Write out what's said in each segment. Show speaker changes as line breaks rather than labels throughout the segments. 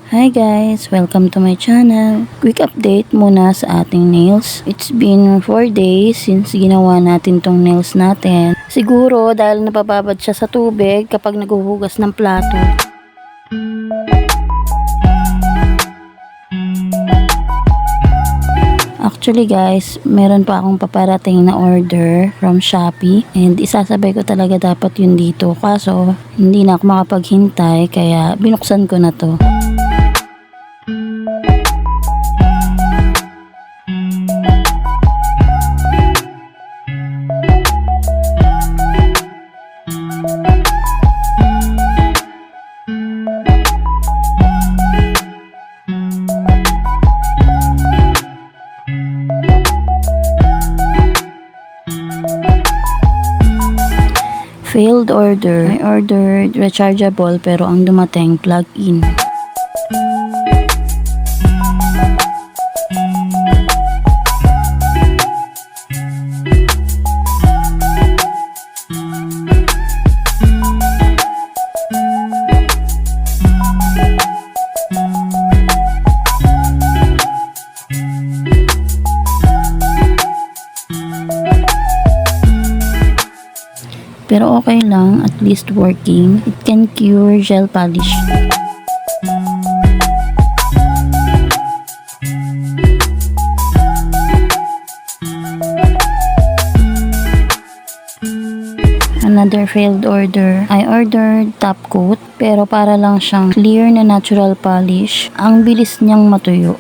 Hi guys! Welcome to my channel. Quick update muna sa ating nails. It's been 4 days since ginawa natin tong nails natin. Siguro dahil napababad siya sa tubig kapag naghuhugas ng plato. Actually guys, meron pa akong paparating na order from Shopee and isasabay ko talaga dapat yun dito. Kaso hindi na ako makapaghintay kaya binuksan ko na to. Failed order. I ordered rechargeable pero ang dumating plug-in. Pero okay lang, at least working. It can cure gel polish. Another failed order. I ordered top coat, pero para lang siyang clear na natural polish. Ang bilis niyang matuyo.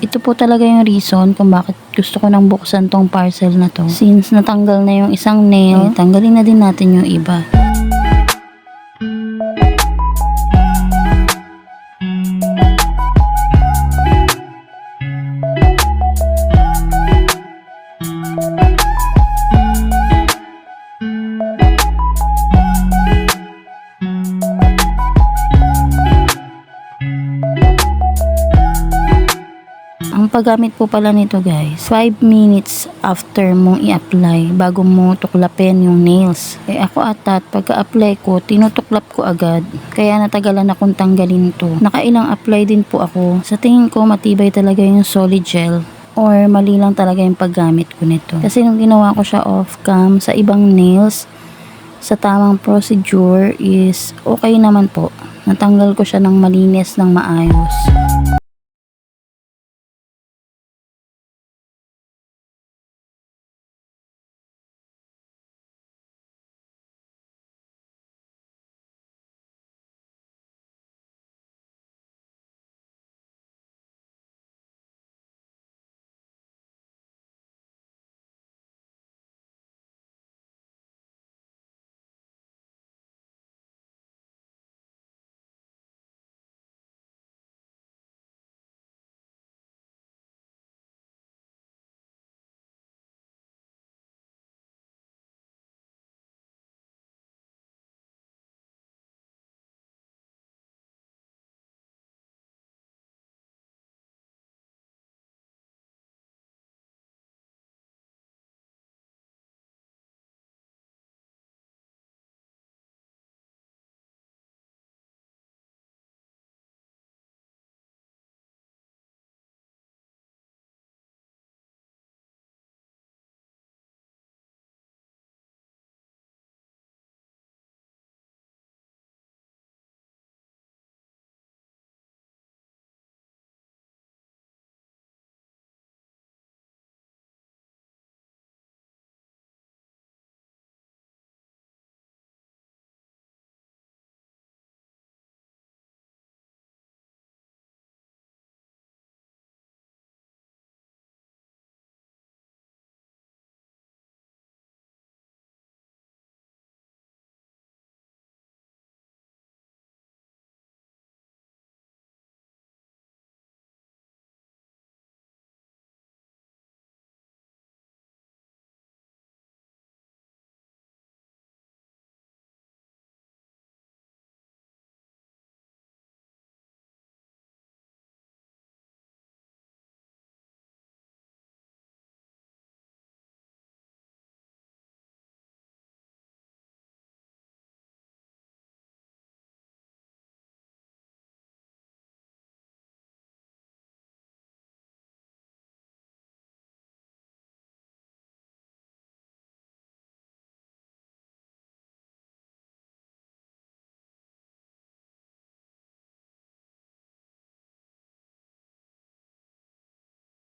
Ito po talaga yung reason kung bakit gusto ko nang buksan tong parcel na to. Since natanggal na yung isang nail, tanggalin na din natin yung iba. Ang paggamit po pala nito guys, 5 minutes after mong i-apply bago mo tuklapin yung nails. Ako atat, pagka-apply ko, tinutuklap ko agad. Kaya natagalan akong tanggalin to. Nakailang apply din po ako. Sa tingin ko, matibay talaga yung solid gel. Or mali lang talaga yung paggamit ko nito. Kasi nung ginawa ko siya off-cam sa ibang nails, sa tamang procedure is okay naman po. Natanggal ko siya ng malinis ng maayos.